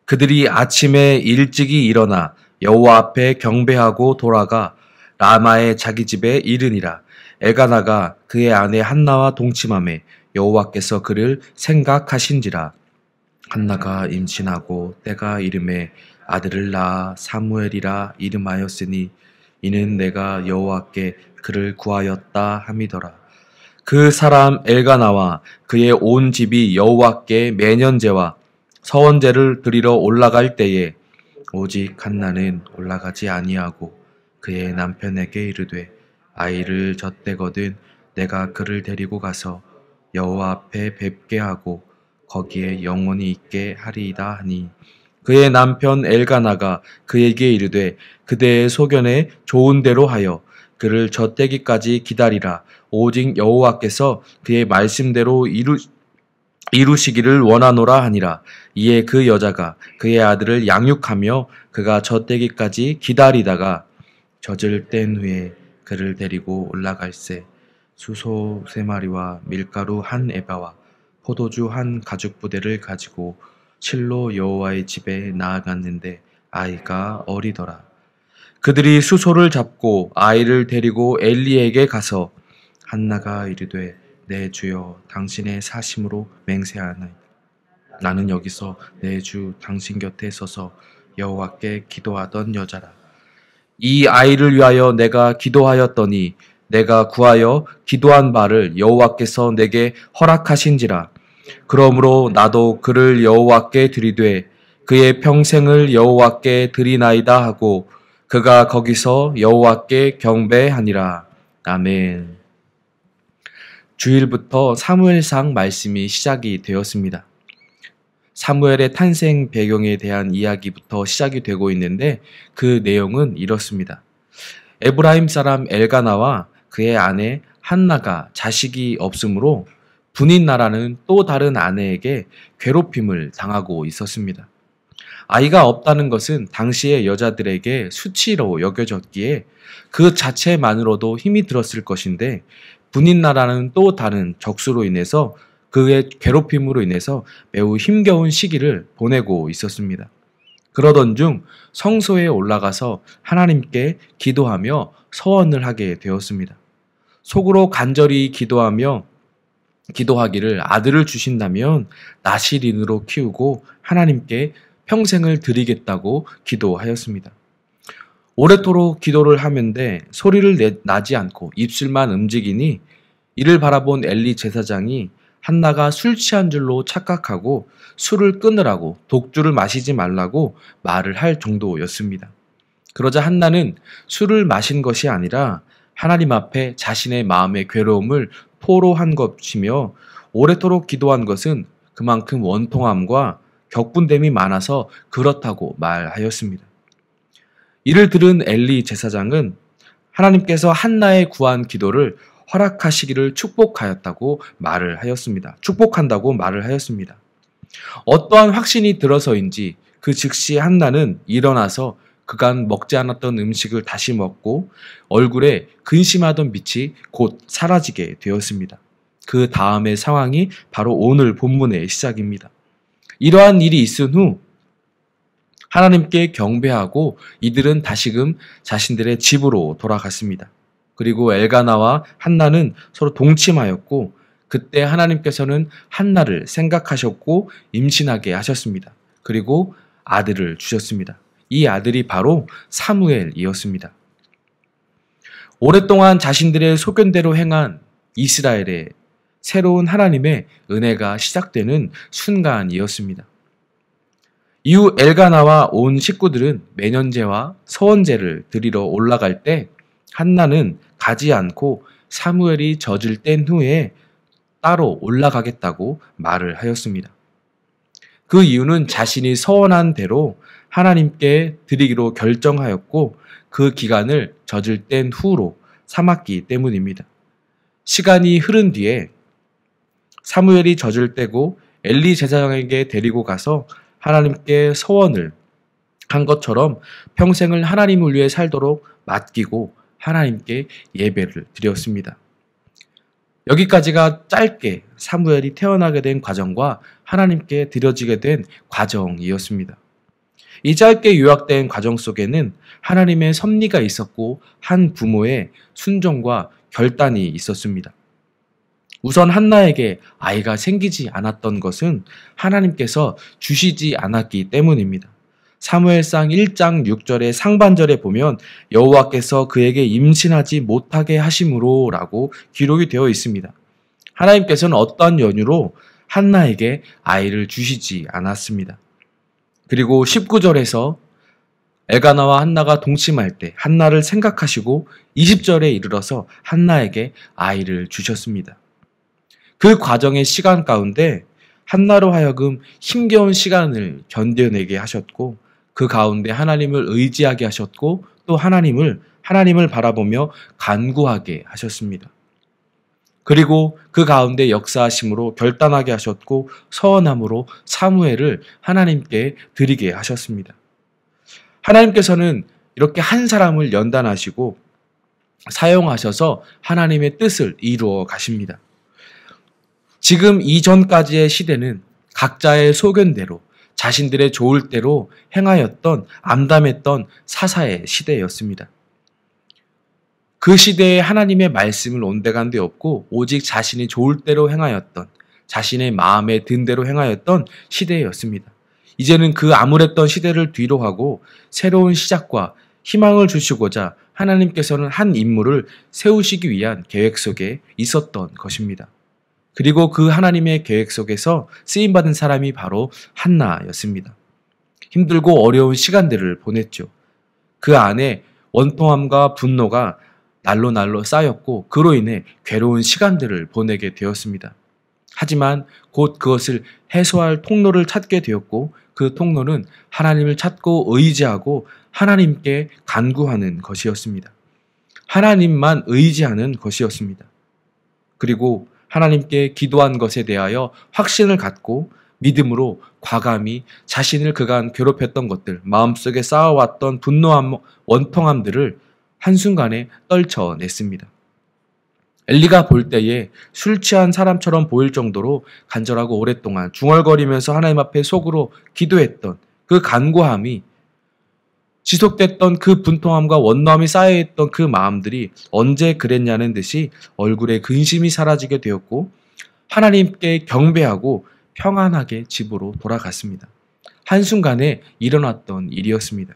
그들이 아침에 일찍이 일어나 여호와 앞에 경배하고 돌아가 라마의 자기 집에 이르니라. 엘가나가 그의 아내 한나와 동침하매 여호와께서 그를 생각하신지라. 한나가 임신하고 때가 이름에 아들을 낳아 사무엘이라 이름하였으니 이는 내가 여호와께 그를 구하였다 함이더라. 그 사람 엘가나와 그의 온 집이 여호와께 매년제와 서원제를 드리러 올라갈 때에 오직 한나는 올라가지 아니하고 그의 남편에게 이르되 아이를 젖대거든 내가 그를 데리고 가서 여호와 앞에 뵙게 하고 거기에 영원히 있게 하리이다 하니 그의 남편 엘가나가 그에게 이르되 그대의 소견에 좋은 대로 하여 그를 젖대기까지 기다리라. 오직 여호와께서 그의 말씀대로 이루시기를 원하노라 하니라. 이에 그 여자가 그의 아들을 양육하며 그가 젖대기까지 기다리다가 젖을 뗀 후에 그를 데리고 올라갈새 수소 3마리와 밀가루 1에바와 포도주 1가죽부대를 가지고 실로 여호와의 집에 나아갔는데 아이가 어리더라. 그들이 수소를 잡고 아이를 데리고 엘리에게 가서 한나가 이르되 내 주여 당신의 사심으로 맹세하나니 나는 여기서 내 주 당신 곁에 서서 여호와께 기도하던 여자라. 이 아이를 위하여 내가 기도하였더니 내가 구하여 기도한 바를 여호와께서 내게 허락하신지라. 그러므로 나도 그를 여호와께 드리되 그의 평생을 여호와께 드리나이다 하고 그가 거기서 여호와께 경배하니라. 아멘. 주일부터 사무엘상 말씀이 시작이 되었습니다. 사무엘의 탄생 배경에 대한 이야기부터 시작이 되고 있는데 그 내용은 이렇습니다. 에브라임 사람 엘가나와 그의 아내 한나가 자식이 없으므로 분인나라는 또 다른 아내에게 괴롭힘을 당하고 있었습니다. 아이가 없다는 것은 당시의 여자들에게 수치로 여겨졌기에 그 자체만으로도 힘이 들었을 것인데 분인나라는 또 다른 적수로 인해서 그의 괴롭힘으로 인해서 매우 힘겨운 시기를 보내고 있었습니다. 그러던 중 성소에 올라가서 하나님께 기도하며 서원을 하게 되었습니다. 속으로 간절히 기도하기를 아들을 주신다면 나실인으로 키우고 하나님께 평생을 드리겠다고 기도하였습니다. 오래도록 기도를 하면데 소리를 나지 않고 입술만 움직이니 이를 바라본 엘리 제사장이 한나가 술 취한 줄로 착각하고 술을 끊으라고 독주를 마시지 말라고 말을 할 정도였습니다. 그러자 한나는 술을 마신 것이 아니라 하나님 앞에 자신의 마음의 괴로움을 토로한 것이며 오래도록 기도한 것은 그만큼 원통함과 격분됨이 많아서 그렇다고 말하였습니다. 이를 들은 엘리 제사장은 하나님께서 한나의 구한 기도를 허락하시기를 축복한다고 말을 하였습니다. 어떠한 확신이 들어서인지 그 즉시 한나는 일어나서 그간 먹지 않았던 음식을 다시 먹고 얼굴에 근심하던 빛이 곧 사라지게 되었습니다. 그 다음의 상황이 바로 오늘 본문의 시작입니다. 이러한 일이 있은 후 하나님께 경배하고 이들은 다시금 자신들의 집으로 돌아갔습니다. 그리고 엘가나와 한나는 서로 동침하였고 그때 하나님께서는 한나를 생각하셨고 임신하게 하셨습니다. 그리고 아들을 주셨습니다. 이 아들이 바로 사무엘이었습니다. 오랫동안 자신들의 소견대로 행한 이스라엘의 새로운 하나님의 은혜가 시작되는 순간이었습니다. 이후 엘가나와 온 식구들은 매년제와 서원제를 드리러 올라갈 때 한나는 가지 않고 사무엘이 젖을 뗀 후에 따로 올라가겠다고 말을 하였습니다. 그 이유는 자신이 서원한 대로 하나님께 드리기로 결정하였고 그 기간을 젖을 뗀 후로 삼았기 때문입니다. 시간이 흐른 뒤에 사무엘이 젖을 떼고 엘리 제사장에게 데리고 가서 하나님께 서원을 한 것처럼 평생을 하나님을 위해 살도록 맡기고 하나님께 예배를 드렸습니다. 여기까지가 짧게 사무엘이 태어나게 된 과정과 하나님께 드려지게 된 과정이었습니다. 이 짧게 요약된 과정 속에는 하나님의 섭리가 있었고 한 부모의 순종과 결단이 있었습니다. 우선 한나에게 아이가 생기지 않았던 것은 하나님께서 주시지 않았기 때문입니다. 사무엘상 1장 6절의 상반절에 보면 여호와께서 그에게 임신하지 못하게 하심으로 라고 기록이 되어 있습니다. 하나님께서는 어떠한 연유로 한나에게 아이를 주시지 않았습니다. 그리고 19절에서 엘가나와 한나가 동침할 때 한나를 생각하시고 20절에 이르러서 한나에게 아이를 주셨습니다. 그 과정의 시간 가운데 한나로 하여금 힘겨운 시간을 견뎌내게 하셨고 그 가운데 하나님을 의지하게 하셨고 또 하나님을 바라보며 간구하게 하셨습니다. 그리고 그 가운데 역사하심으로 결단하게 하셨고 서원함으로 사무엘을 하나님께 드리게 하셨습니다. 하나님께서는 이렇게 한 사람을 연단하시고 사용하셔서 하나님의 뜻을 이루어 가십니다. 지금 이전까지의 시대는 각자의 소견대로 자신들의 좋을 대로 행하였던 암담했던 사사의 시대였습니다. 그 시대에 하나님의 말씀을 온데간데 없고 오직 자신이 좋을 대로 행하였던 자신의 마음에 든 대로 행하였던 시대였습니다. 이제는 그 암울했던 시대를 뒤로하고 새로운 시작과 희망을 주시고자 하나님께서는 한 인물을 세우시기 위한 계획 속에 있었던 것입니다. 그리고 그 하나님의 계획 속에서 쓰임받은 사람이 바로 한나였습니다. 힘들고 어려운 시간들을 보냈죠. 그 안에 원통함과 분노가 날로 쌓였고 그로 인해 괴로운 시간들을 보내게 되었습니다. 하지만 곧 그것을 해소할 통로를 찾게 되었고 그 통로는 하나님을 찾고 의지하고 하나님께 간구하는 것이었습니다. 하나님만 의지하는 것이었습니다. 그리고 하나님께 기도한 것에 대하여 확신을 갖고 믿음으로 과감히 자신을 그간 괴롭혔던 것들, 마음속에 쌓아왔던 분노함, 원통함들을 한순간에 떨쳐냈습니다. 엘리가 볼 때에 술 취한 사람처럼 보일 정도로 간절하고 오랫동안 중얼거리면서 하나님 앞에 속으로 기도했던 그 간구함이 지속됐던 그 분통함과 원노함이 쌓여있던 그 마음들이 언제 그랬냐는 듯이 얼굴에 근심이 사라지게 되었고 하나님께 경배하고 평안하게 집으로 돌아갔습니다. 한순간에 일어났던 일이었습니다.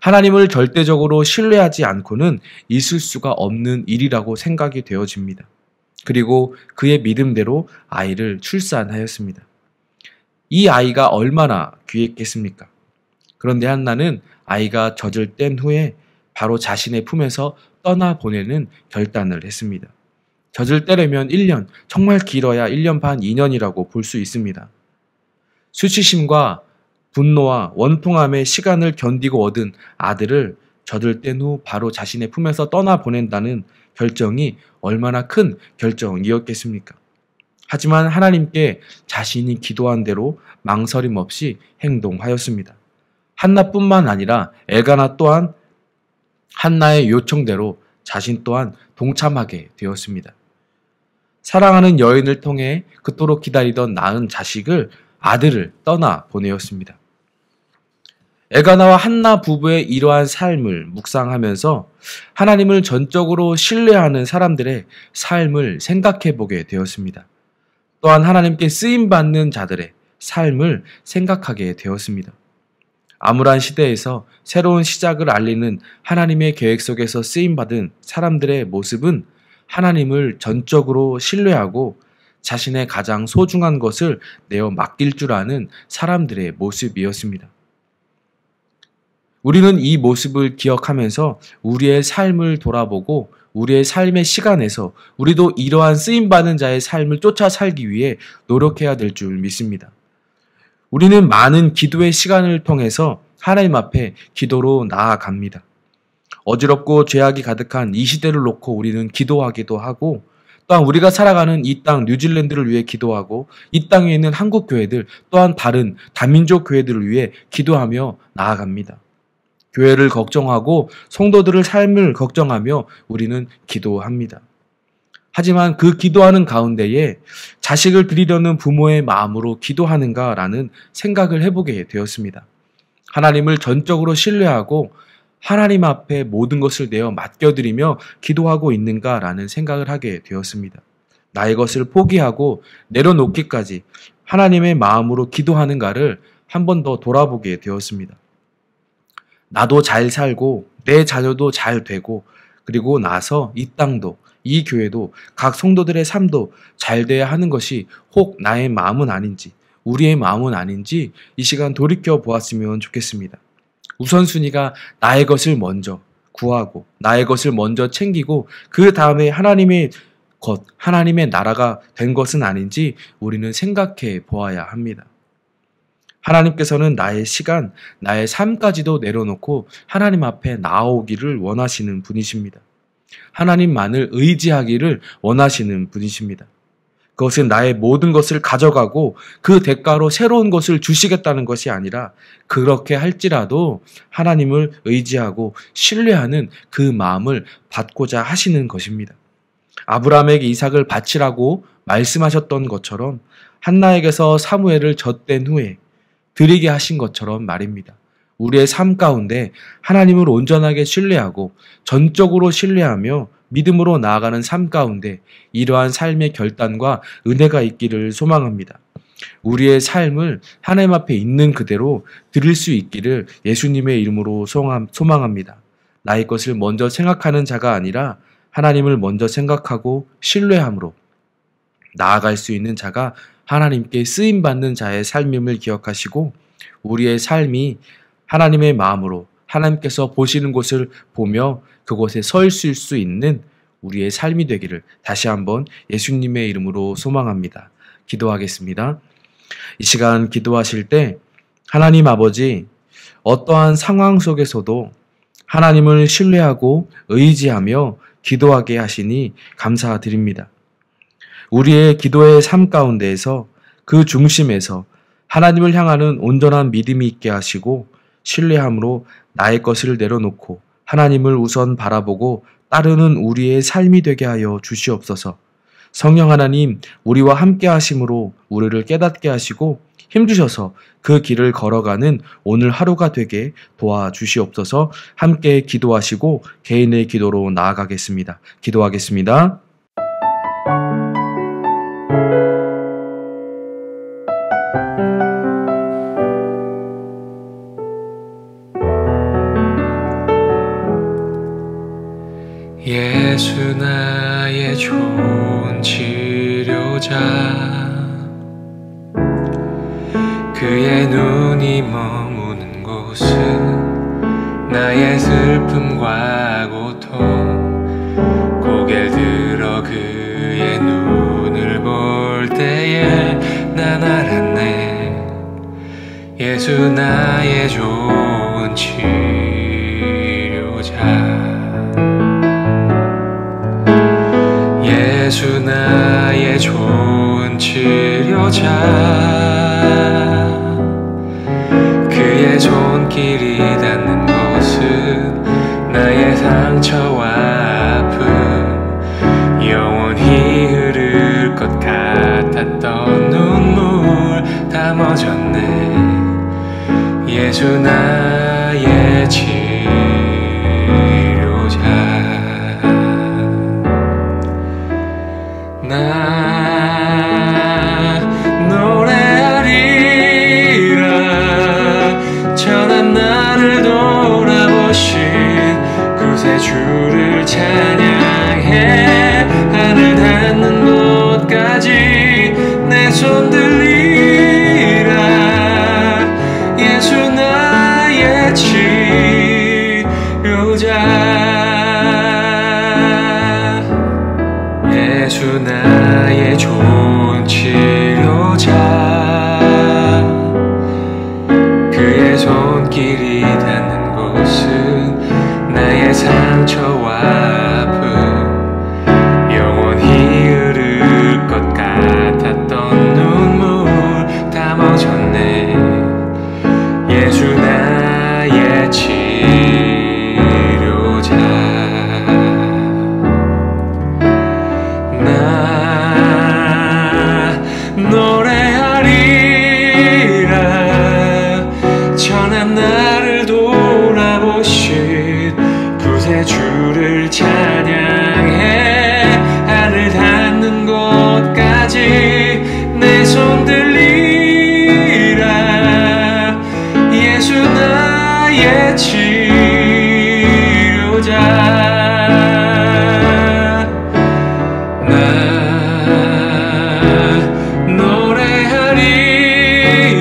하나님을 절대적으로 신뢰하지 않고는 있을 수가 없는 일이라고 생각이 되어집니다. 그리고 그의 믿음대로 아이를 출산하였습니다. 이 아이가 얼마나 귀했겠습니까? 그런데 한나는 아이가 젖을 뗀 후에 바로 자신의 품에서 떠나보내는 결단을 했습니다. 젖을 떼려면 1년, 정말 길어야 1년 반, 2년이라고 볼 수 있습니다. 수치심과 분노와 원통함의 시간을 견디고 얻은 아들을 젖을 뗀 후 바로 자신의 품에서 떠나보낸다는 결정이 얼마나 큰 결정이었겠습니까? 하지만 하나님께 자신이 기도한 대로 망설임 없이 행동하였습니다. 한나뿐만 아니라 엘가나 또한 한나의 요청대로 자신 또한 동참하게 되었습니다. 사랑하는 여인을 통해 그토록 기다리던 낳은 아들을 떠나 보내었습니다. 엘가나와 한나 부부의 이러한 삶을 묵상하면서 하나님을 전적으로 신뢰하는 사람들의 삶을 생각해 보게 되었습니다. 또한 하나님께 쓰임받는 자들의 삶을 생각하게 되었습니다. 암울한 시대에서 새로운 시작을 알리는 하나님의 계획 속에서 쓰임받은 사람들의 모습은 하나님을 전적으로 신뢰하고 자신의 가장 소중한 것을 내어 맡길 줄 아는 사람들의 모습이었습니다. 우리는 이 모습을 기억하면서 우리의 삶을 돌아보고 우리의 삶의 시간에서 우리도 이러한 쓰임받는 자의 삶을 쫓아 살기 위해 노력해야 될 줄 믿습니다. 우리는 많은 기도의 시간을 통해서 하나님 앞에 기도로 나아갑니다. 어지럽고 죄악이 가득한 이 시대를 놓고 우리는 기도하기도 하고 또한 우리가 살아가는 이 땅 뉴질랜드를 위해 기도하고 이 땅에 있는 한국 교회들 또한 다른 다민족 교회들을 위해 기도하며 나아갑니다. 교회를 걱정하고 성도들의 삶을 걱정하며 우리는 기도합니다. 하지만 그 기도하는 가운데에 자식을 드리려는 부모의 마음으로 기도하는가라는 생각을 해보게 되었습니다. 하나님을 전적으로 신뢰하고 하나님 앞에 모든 것을 내어 맡겨드리며 기도하고 있는가라는 생각을 하게 되었습니다. 나의 것을 포기하고 내려놓기까지 하나님의 마음으로 기도하는가를 한 번 더 돌아보게 되었습니다. 나도 잘 살고 내 자녀도 잘 되고 그리고 나서 이 땅도 이 교회도 각 성도들의 삶도 잘 돼야 하는 것이 혹 나의 마음은 아닌지 우리의 마음은 아닌지 이 시간 돌이켜 보았으면 좋겠습니다. 우선순위가 나의 것을 먼저 구하고 나의 것을 먼저 챙기고 그 다음에 하나님의 것, 하나님의 나라가 된 것은 아닌지 우리는 생각해 보아야 합니다. 하나님께서는 나의 시간, 나의 삶까지도 내려놓고 하나님 앞에 나아오기를 원하시는 분이십니다. 하나님만을 의지하기를 원하시는 분이십니다. 그것은 나의 모든 것을 가져가고 그 대가로 새로운 것을 주시겠다는 것이 아니라 그렇게 할지라도 하나님을 의지하고 신뢰하는 그 마음을 받고자 하시는 것입니다. 아브라함에게 이삭을 바치라고 말씀하셨던 것처럼 한나에게서 사무엘을 젖댄 후에 드리게 하신 것처럼 말입니다. 우리의 삶 가운데 하나님을 온전하게 신뢰하고 전적으로 신뢰하며 믿음으로 나아가는 삶 가운데 이러한 삶의 결단과 은혜가 있기를 소망합니다. 우리의 삶을 하나님 앞에 있는 그대로 드릴 수 있기를 예수님의 이름으로 소망합니다. 나의 것을 먼저 생각하는 자가 아니라 하나님을 먼저 생각하고 신뢰함으로 나아갈 수 있는 자가 하나님께 쓰임받는 자의 삶임을 기억하시고 우리의 삶이 하나님의 마음으로 하나님께서 보시는 곳을 보며 그곳에 서 있을 수 있는 우리의 삶이 되기를 다시 한번 예수님의 이름으로 소망합니다. 기도하겠습니다. 이 시간 기도하실 때 하나님 아버지 어떠한 상황 속에서도 하나님을 신뢰하고 의지하며 기도하게 하시니 감사드립니다. 우리의 기도의 삶 가운데에서 그 중심에서 하나님을 향하는 온전한 믿음이 있게 하시고 신뢰함으로 나의 것을 내려놓고 하나님을 우선 바라보고 따르는 우리의 삶이 되게 하여 주시옵소서. 성령 하나님, 우리와 함께 하심으로 우리를 깨닫게 하시고 힘주셔서 그 길을 걸어가는 오늘 하루가 되게 도와주시옵소서. 함께 기도하시고 개인의 기도로 나아가겠습니다. 기도하겠습니다. 예수 나의 좋은 치료자 그의 눈이 머무는 곳은 나의 슬픔과 고통 고개를 들어 그의 눈을 볼 때에 난 알았네 예수 나의 좋은 치료자 예수 나의 좋은 치료자 그의 손길이 닿는 곳은 나의 상처와 아픔 영원히 흐를 것 같았던 눈물 다 멎었네 예수 나의 치료자 나 노래하리라 전한 나를 돌아보신 구세주를 찬양해 하늘 닿는 곳까지 내 손 들리라 예수 나의 치료자 예수 나의 좋은 치료자 그의 손길이 닿는 곳은 나의 상처와 아픔 영원히 예수 나의 치료자. 나 노래하리라 천한 나를 돌아보신 구세주를 찬양해. 하늘 닿는 곳까지 내 손 들리라. 예수 나의 치료자. 나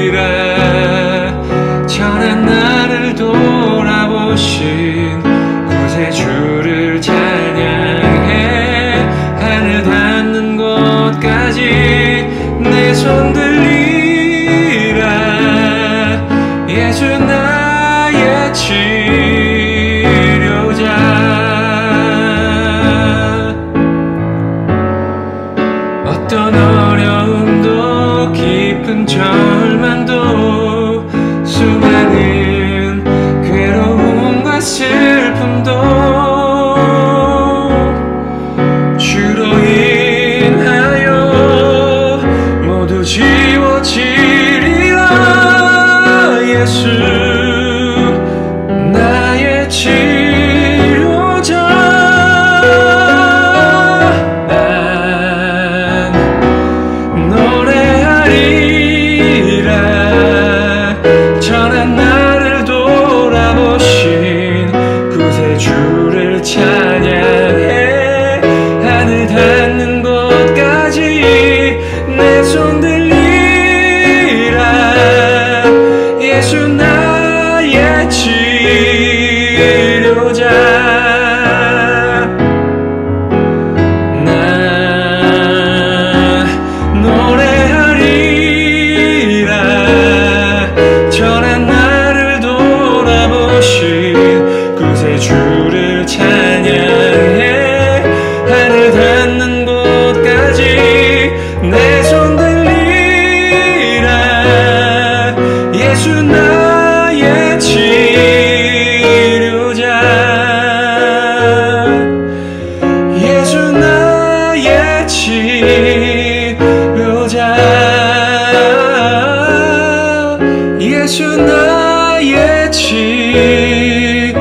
노래하리라 천한 나를 돌아보신 구세주를 찬양해. 하늘 닿는 곳까지 내 손 들리라. 예수 나의 치료자. 어떤 어려움도 깊은 절망도 수많은 괴로움과 슬픔도 주로 인하여 모두 지워지리라. 예수 나의 치료자. 난 노래하리라 천한 나를 돌아보신 구세주를 찬양해. 하늘 닿는 곳까지 내 손 들리라. 예수 나의 치료자. 나 노래하리라 천한 나를 돌아보신 구세주를 찬양해. 하늘 닿는 곳까지 내 손 들리라. 예수 나의 치료자. 예수 나의 치료자. 예수 나의 치료자.